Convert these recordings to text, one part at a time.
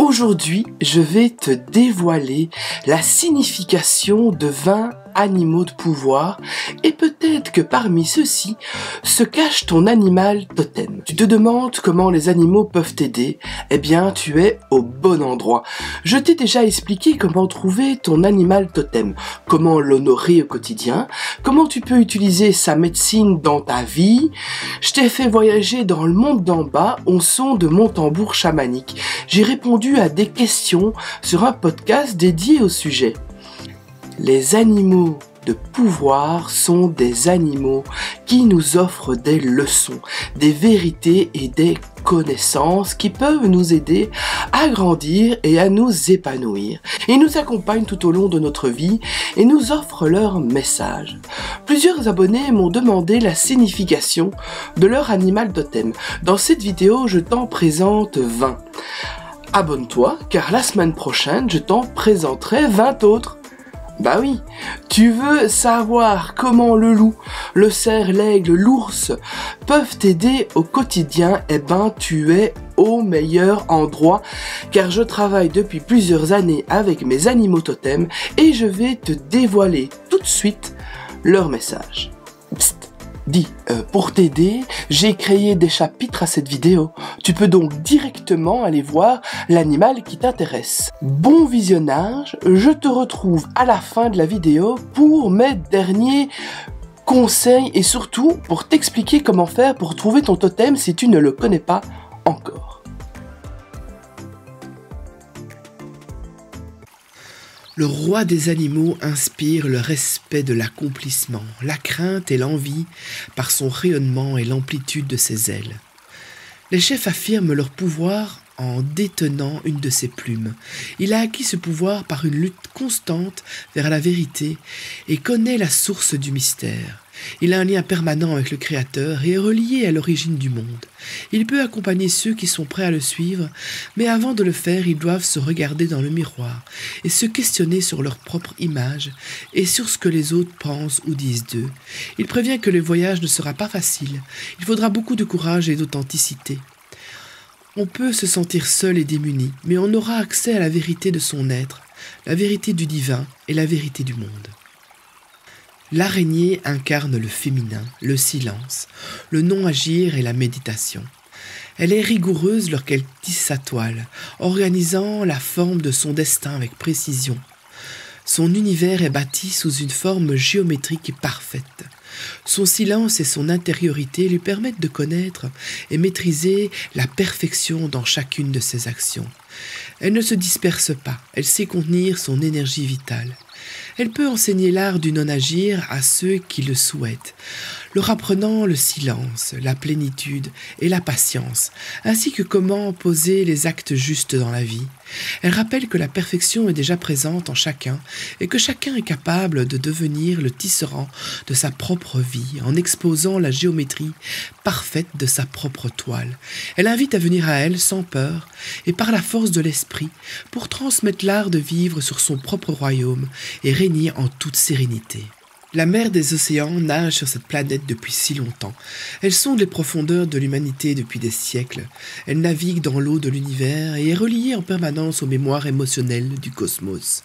Aujourd'hui, je vais te dévoiler la signification de 20 animaux de pouvoir et peut-être que parmi ceux-ci se cache ton animal totem. Tu te demandes comment les animaux peuvent t'aider? Eh bien, tu es au bon endroit. Je t'ai déjà expliqué comment trouver ton animal totem, comment l'honorer au quotidien, comment tu peux utiliser sa médecine dans ta vie. Je t'ai fait voyager dans le monde d'en bas au son de mon tambour chamanique. J'ai répondu à des questions sur un podcast dédié au sujet. Les animaux de pouvoir sont des animaux qui nous offrent des leçons, des vérités et des connaissances qui peuvent nous aider à grandir et à nous épanouir. Ils nous accompagnent tout au long de notre vie et nous offrent leur message. Plusieurs abonnés m'ont demandé la signification de leur animal totem. Dans cette vidéo, je t'en présente 20. Abonne-toi car la semaine prochaine, je t'en présenterai 20 autres. Bah oui, tu veux savoir comment le loup, le cerf, l'aigle, l'ours peuvent t'aider au quotidien? Eh ben, tu es au meilleur endroit car je travaille depuis plusieurs années avec mes animaux totems et je vais te dévoiler tout de suite leur message. Psst. Pour t'aider, j'ai créé des chapitres à cette vidéo. Tu peux donc directement aller voir l'animal qui t'intéresse. Bon visionnage, je te retrouve à la fin de la vidéo pour mes derniers conseils et surtout pour t'expliquer comment faire pour trouver ton totem si tu ne le connais pas encore. Le roi des animaux inspire le respect de l'accomplissement, la crainte et l'envie par son rayonnement et l'amplitude de ses ailes. Les chefs affirment leur pouvoir en détenant une de ses plumes. Il a acquis ce pouvoir par une lutte constante vers la vérité et connaît la source du mystère. Il a un lien permanent avec le Créateur et est relié à l'origine du monde. Il peut accompagner ceux qui sont prêts à le suivre, mais avant de le faire, ils doivent se regarder dans le miroir et se questionner sur leur propre image et sur ce que les autres pensent ou disent d'eux. Il prévient que le voyage ne sera pas facile. Il faudra beaucoup de courage et d'authenticité. On peut se sentir seul et démuni, mais on aura accès à la vérité de son être, la vérité du divin et la vérité du monde. L'araignée incarne le féminin, le silence, le non-agir et la méditation. Elle est rigoureuse lorsqu'elle tisse sa toile, organisant la forme de son destin avec précision. Son univers est bâti sous une forme géométrique parfaite. Son silence et son intériorité lui permettent de connaître et maîtriser la perfection dans chacune de ses actions. Elle ne se disperse pas, elle sait contenir son énergie vitale. Elle peut enseigner l'art du non-agir à ceux qui le souhaitent, leur apprenant le silence, la plénitude et la patience, ainsi que comment poser les actes justes dans la vie. Elle rappelle que la perfection est déjà présente en chacun et que chacun est capable de devenir le tisserand de sa propre vie en exposant la géométrie parfaite de sa propre toile. Elle invite à venir à elle sans peur et par la force de l'esprit pour transmettre l'art de vivre sur son propre royaume et régner en toute sérénité. La mer des océans nage sur cette planète depuis si longtemps. Elle sonde les profondeurs de l'humanité depuis des siècles. Elle navigue dans l'eau de l'univers et est reliée en permanence aux mémoires émotionnelles du cosmos.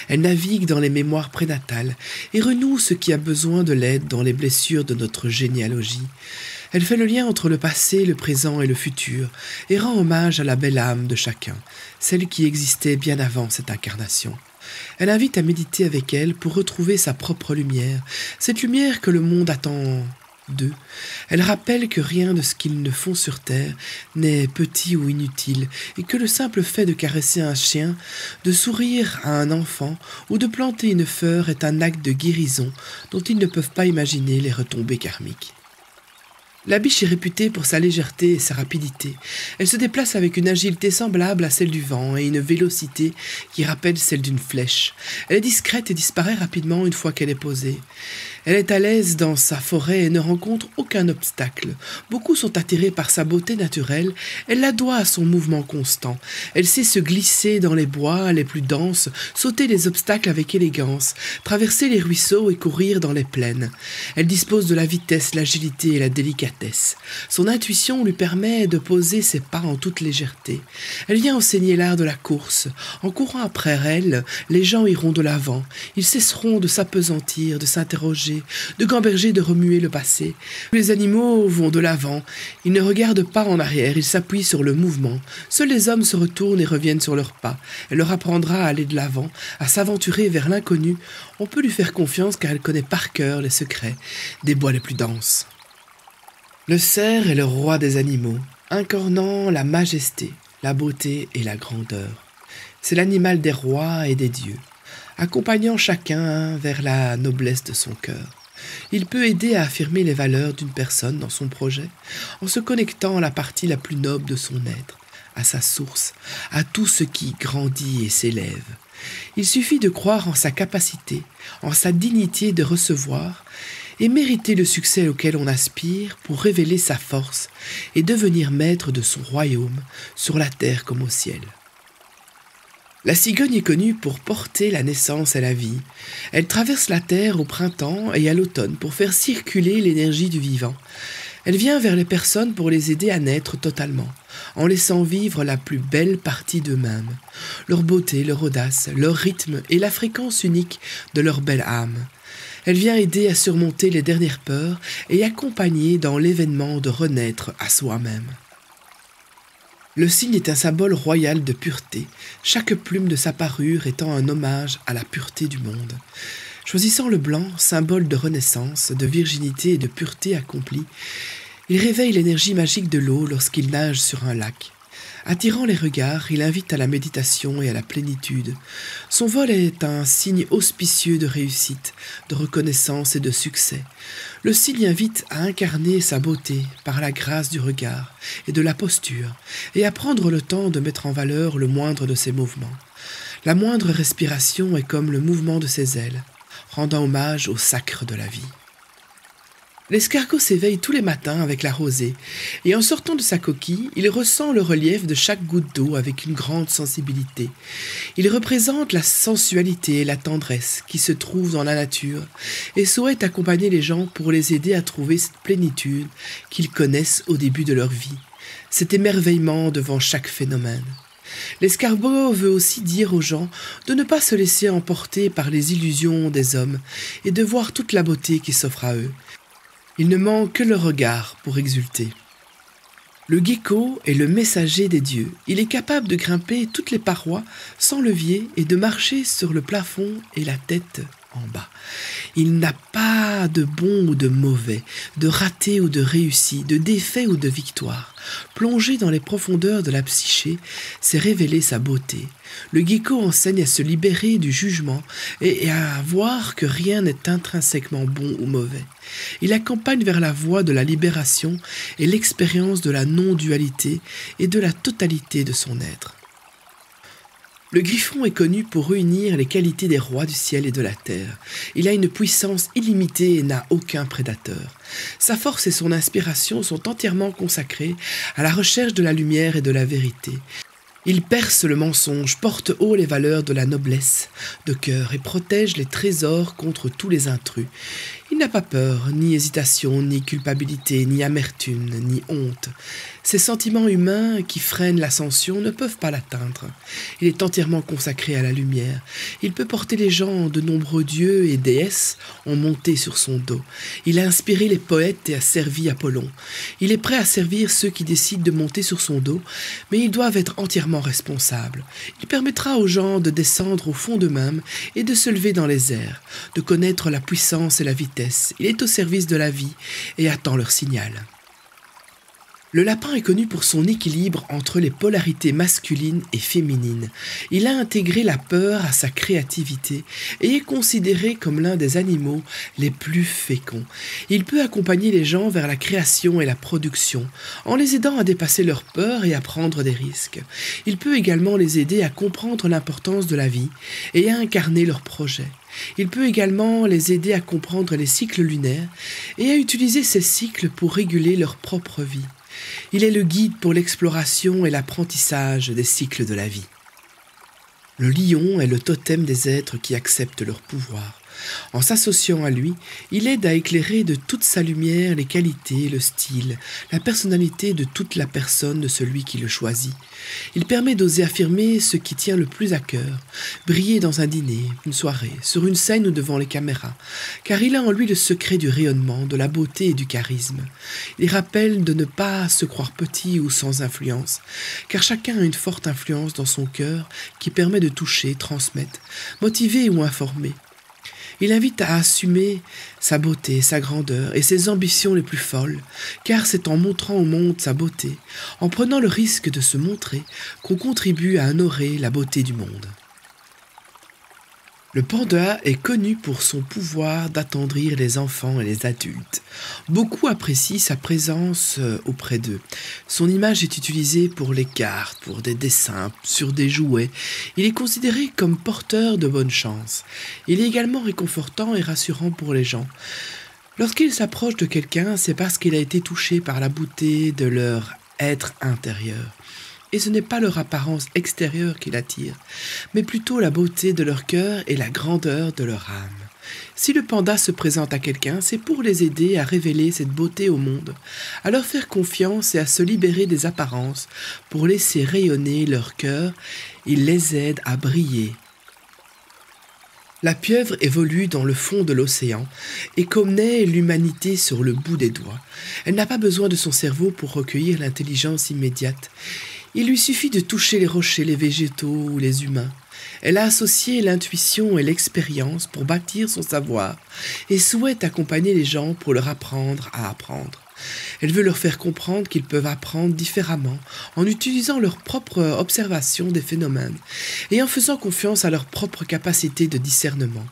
Elle navigue dans les mémoires prénatales et renoue ce qui a besoin de l'aide dans les blessures de notre généalogie. Elle fait le lien entre le passé, le présent et le futur et rend hommage à la belle âme de chacun, celle qui existait bien avant cette incarnation. Elle invite à méditer avec elle pour retrouver sa propre lumière, cette lumière que le monde attend d'eux. Elle rappelle que rien de ce qu'ils ne font sur terre n'est petit ou inutile et que le simple fait de caresser un chien, de sourire à un enfant ou de planter une fleur est un acte de guérison dont ils ne peuvent pas imaginer les retombées karmiques. La biche est réputée pour sa légèreté et sa rapidité. Elle se déplace avec une agilité semblable à celle du vent et une vélocité qui rappelle celle d'une flèche. Elle est discrète et disparaît rapidement une fois qu'elle est posée. Elle est à l'aise dans sa forêt et ne rencontre aucun obstacle. Beaucoup sont attirés par sa beauté naturelle. Elle la doit à son mouvement constant. Elle sait se glisser dans les bois les plus denses, sauter les obstacles avec élégance, traverser les ruisseaux et courir dans les plaines. Elle dispose de la vitesse, l'agilité et la délicatesse. Son intuition lui permet de poser ses pas en toute légèreté. Elle vient enseigner l'art de la course. En courant après elle, les gens iront de l'avant. Ils cesseront de s'apesantir, de s'interroger, de gamberger, de remuer le passé. Les animaux vont de l'avant. Ils ne regardent pas en arrière, ils s'appuient sur le mouvement. Seuls les hommes se retournent et reviennent sur leurs pas. Elle leur apprendra à aller de l'avant, à s'aventurer vers l'inconnu. On peut lui faire confiance car elle connaît par cœur les secrets des bois les plus denses. Le cerf est le roi des animaux, incarnant la majesté, la beauté et la grandeur. C'est l'animal des rois et des dieux, accompagnant chacun vers la noblesse de son cœur. Il peut aider à affirmer les valeurs d'une personne dans son projet, en se connectant à la partie la plus noble de son être, à sa source, à tout ce qui grandit et s'élève. Il suffit de croire en sa capacité, en sa dignité de recevoir, et mériter le succès auquel on aspire pour révéler sa force et devenir maître de son royaume, sur la terre comme au ciel. La cigogne est connue pour porter la naissance et la vie. Elle traverse la terre au printemps et à l'automne pour faire circuler l'énergie du vivant. Elle vient vers les personnes pour les aider à naître totalement, en laissant vivre la plus belle partie d'eux-mêmes, leur beauté, leur audace, leur rythme et la fréquence unique de leur belle âme. Elle vient aider à surmonter les dernières peurs et accompagner dans l'événement de renaître à soi-même. Le cygne est un symbole royal de pureté, chaque plume de sa parure étant un hommage à la pureté du monde. Choisissant le blanc, symbole de renaissance, de virginité et de pureté accomplie, il réveille l'énergie magique de l'eau lorsqu'il nage sur un lac. Attirant les regards, il invite à la méditation et à la plénitude. Son vol est un signe auspicieux de réussite, de reconnaissance et de succès. Le cygne invite à incarner sa beauté par la grâce du regard et de la posture, et à prendre le temps de mettre en valeur le moindre de ses mouvements. La moindre respiration est comme le mouvement de ses ailes, rendant hommage au sacre de la vie. L'escargot s'éveille tous les matins avec la rosée, et en sortant de sa coquille, il ressent le relief de chaque goutte d'eau avec une grande sensibilité. Il représente la sensualité et la tendresse qui se trouvent dans la nature, et souhaite accompagner les gens pour les aider à trouver cette plénitude qu'ils connaissent au début de leur vie, cet émerveillement devant chaque phénomène. L'escargot veut aussi dire aux gens de ne pas se laisser emporter par les illusions des hommes et de voir toute la beauté qui s'offre à eux. Il ne manque que le regard pour exulter. Le gecko est le messager des dieux. Il est capable de grimper toutes les parois sans levier et de marcher sur le plafond et la tête en bas. Il n'a pas de bon ou de mauvais, de raté ou de réussi, de défait ou de victoire. Plongé dans les profondeurs de la psyché, c'est révéler sa beauté. Le gecko enseigne à se libérer du jugement et à voir que rien n'est intrinsèquement bon ou mauvais. Il accompagne vers la voie de la libération et l'expérience de la non-dualité et de la totalité de son être. Le griffon est connu pour réunir les qualités des rois du ciel et de la terre. Il a une puissance illimitée et n'a aucun prédateur. Sa force et son inspiration sont entièrement consacrées à la recherche de la lumière et de la vérité. Il perce le mensonge, porte haut les valeurs de la noblesse de cœur et protège les trésors contre tous les intrus. Il n'a pas peur, ni hésitation, ni culpabilité, ni amertume, ni honte. Ces sentiments humains qui freinent l'ascension ne peuvent pas l'atteindre. Il est entièrement consacré à la lumière. Il peut porter les gens, de nombreux dieux et déesses ont monté sur son dos. Il a inspiré les poètes et a servi Apollon. Il est prêt à servir ceux qui décident de monter sur son dos, mais ils doivent être entièrement responsables. Il permettra aux gens de descendre au fond d'eux-mêmes et de se lever dans les airs, de connaître la puissance et la vitesse. Il est au service de la vie et attend leur signal. Le lapin est connu pour son équilibre entre les polarités masculines et féminines. Il a intégré la peur à sa créativité et est considéré comme l'un des animaux les plus féconds. Il peut accompagner les gens vers la création et la production, en les aidant à dépasser leur peur et à prendre des risques. Il peut également les aider à comprendre l'importance de la vie et à incarner leurs projets. Il peut également les aider à comprendre les cycles lunaires et à utiliser ces cycles pour réguler leur propre vie. Il est le guide pour l'exploration et l'apprentissage des cycles de la vie. Le lion est le totem des êtres qui acceptent leur pouvoir. En s'associant à lui, il aide à éclairer de toute sa lumière les qualités, le style, la personnalité de toute la personne de celui qui le choisit. Il permet d'oser affirmer ce qui tient le plus à cœur, briller dans un dîner, une soirée, sur une scène ou devant les caméras, car il a en lui le secret du rayonnement, de la beauté et du charisme. Il rappelle de ne pas se croire petit ou sans influence, car chacun a une forte influence dans son cœur qui permet de toucher, transmettre, motiver ou informer. Il invite à assumer sa beauté, sa grandeur et ses ambitions les plus folles, car c'est en montrant au monde sa beauté, en prenant le risque de se montrer, qu'on contribue à honorer la beauté du monde. Le panda est connu pour son pouvoir d'attendrir les enfants et les adultes. Beaucoup apprécient sa présence auprès d'eux. Son image est utilisée pour les cartes, pour des dessins, sur des jouets. Il est considéré comme porteur de bonne chance. Il est également réconfortant et rassurant pour les gens. Lorsqu'il s'approche de quelqu'un, c'est parce qu'il a été touché par la beauté de leur être intérieur. Et ce n'est pas leur apparence extérieure qui l'attire, mais plutôt la beauté de leur cœur et la grandeur de leur âme. Si le panda se présente à quelqu'un, c'est pour les aider à révéler cette beauté au monde, à leur faire confiance et à se libérer des apparences pour laisser rayonner leur cœur. Il les aide à briller. La pieuvre évolue dans le fond de l'océan et connaît l'humanité sur le bout des doigts. Elle n'a pas besoin de son cerveau pour recueillir l'intelligence immédiate. Il lui suffit de toucher les rochers, les végétaux ou les humains. Elle a associé l'intuition et l'expérience pour bâtir son savoir et souhaite accompagner les gens pour leur apprendre à apprendre. Elle veut leur faire comprendre qu'ils peuvent apprendre différemment en utilisant leur propre observation des phénomènes et en faisant confiance à leur propre capacité de discernement.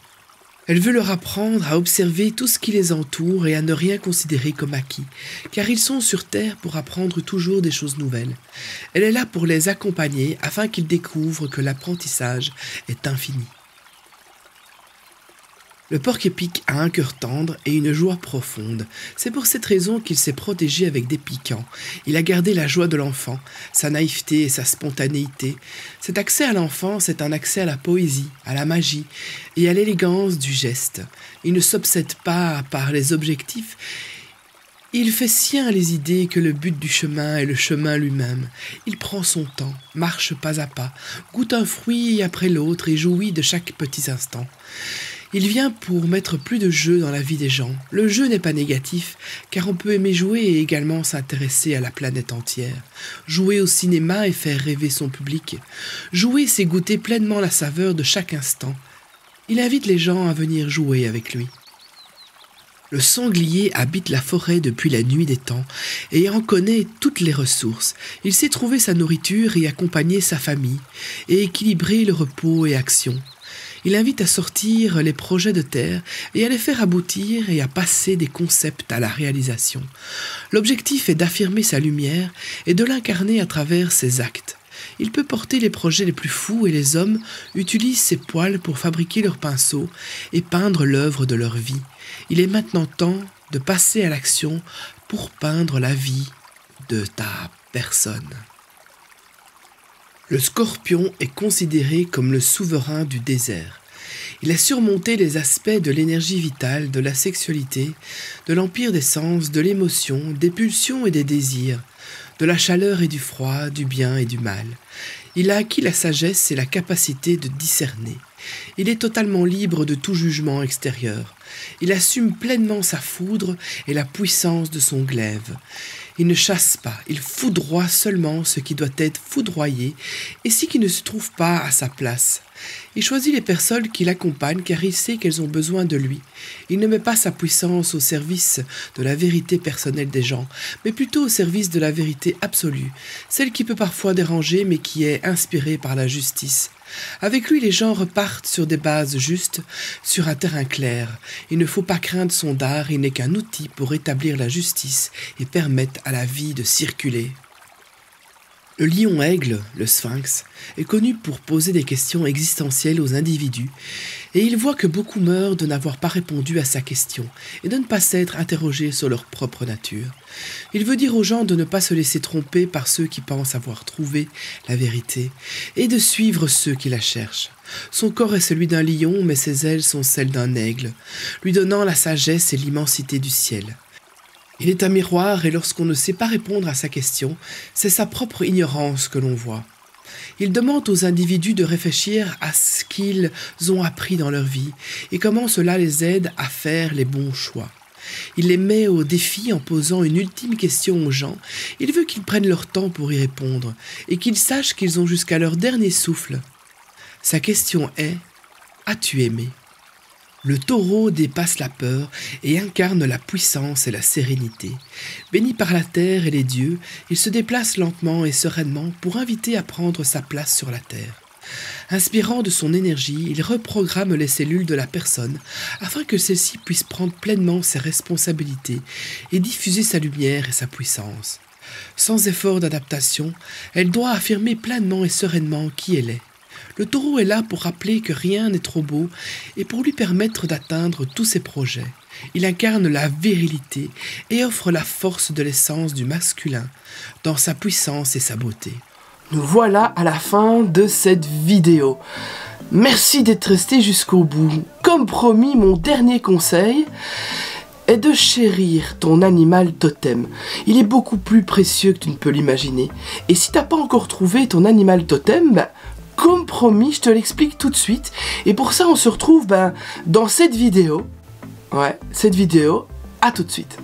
Elle veut leur apprendre à observer tout ce qui les entoure et à ne rien considérer comme acquis, car ils sont sur Terre pour apprendre toujours des choses nouvelles. Elle est là pour les accompagner afin qu'ils découvrent que l'apprentissage est infini. Le porc-épic a un cœur tendre et une joie profonde. C'est pour cette raison qu'il s'est protégé avec des piquants. Il a gardé la joie de l'enfant, sa naïveté et sa spontanéité. Cet accès à l'enfance est un accès à la poésie, à la magie et à l'élégance du geste. Il ne s'obsède pas par les objectifs. Il fait sien les idées que le but du chemin est le chemin lui-même. Il prend son temps, marche pas à pas, goûte un fruit après l'autre et jouit de chaque petit instant. Il vient pour mettre plus de jeu dans la vie des gens. Le jeu n'est pas négatif, car on peut aimer jouer et également s'intéresser à la planète entière. Jouer au cinéma et faire rêver son public. Jouer, c'est goûter pleinement la saveur de chaque instant. Il invite les gens à venir jouer avec lui. Le sanglier habite la forêt depuis la nuit des temps et en connaît toutes les ressources. Il sait trouver sa nourriture et accompagner sa famille, et équilibrer le repos et action. Il invite à sortir les projets de terre et à les faire aboutir et à passer des concepts à la réalisation. L'objectif est d'affirmer sa lumière et de l'incarner à travers ses actes. Il peut porter les projets les plus fous et les hommes utilisent ses poils pour fabriquer leurs pinceaux et peindre l'œuvre de leur vie. Il est maintenant temps de passer à l'action pour peindre la vie de ta personne. Le scorpion est considéré comme le souverain du désert. Il a surmonté les aspects de l'énergie vitale, de la sexualité, de l'empire des sens, de l'émotion, des pulsions et des désirs, de la chaleur et du froid, du bien et du mal. Il a acquis la sagesse et la capacité de discerner. Il est totalement libre de tout jugement extérieur. Il assume pleinement sa foudre et la puissance de son glaive. Il ne chasse pas, il foudroie seulement ce qui doit être foudroyé et ce qui ne se trouve pas à sa place. Il choisit les personnes qui l'accompagnent car il sait qu'elles ont besoin de lui. Il ne met pas sa puissance au service de la vérité personnelle des gens, mais plutôt au service de la vérité absolue, celle qui peut parfois déranger mais qui est inspirée par la justice. Avec lui, les gens repartent sur des bases justes, sur un terrain clair. Il ne faut pas craindre son dard, il n'est qu'un outil pour établir la justice et permettre à la vie de circuler. Le lion-aigle, le sphinx, est connu pour poser des questions existentielles aux individus, et il voit que beaucoup meurent de n'avoir pas répondu à sa question et de ne pas s'être interrogés sur leur propre nature. Il veut dire aux gens de ne pas se laisser tromper par ceux qui pensent avoir trouvé la vérité, et de suivre ceux qui la cherchent. Son corps est celui d'un lion, mais ses ailes sont celles d'un aigle, lui donnant la sagesse et l'immensité du ciel. Il est un miroir et lorsqu'on ne sait pas répondre à sa question, c'est sa propre ignorance que l'on voit. Il demande aux individus de réfléchir à ce qu'ils ont appris dans leur vie et comment cela les aide à faire les bons choix. Il les met au défi en posant une ultime question aux gens. Il veut qu'ils prennent leur temps pour y répondre et qu'ils sachent qu'ils ont jusqu'à leur dernier souffle. Sa question est « As-tu aimé ?» Le taureau dépasse la peur et incarne la puissance et la sérénité. Béni par la terre et les dieux, il se déplace lentement et sereinement pour inviter à prendre sa place sur la terre. Inspirant de son énergie, il reprogramme les cellules de la personne afin que celle-ci puisse prendre pleinement ses responsabilités et diffuser sa lumière et sa puissance. Sans effort d'adaptation, elle doit affirmer pleinement et sereinement qui elle est. Le taureau est là pour rappeler que rien n'est trop beau et pour lui permettre d'atteindre tous ses projets. Il incarne la virilité et offre la force de l'essence du masculin dans sa puissance et sa beauté. Nous voilà à la fin de cette vidéo. Merci d'être resté jusqu'au bout. Comme promis, mon dernier conseil est de chérir ton animal totem. Il est beaucoup plus précieux que tu ne peux l'imaginer. Et si t'as pas encore trouvé ton animal totem, comme promis, je te l'explique tout de suite. Et pour ça, on se retrouve dans cette vidéo. Ouais, cette vidéo. À tout de suite.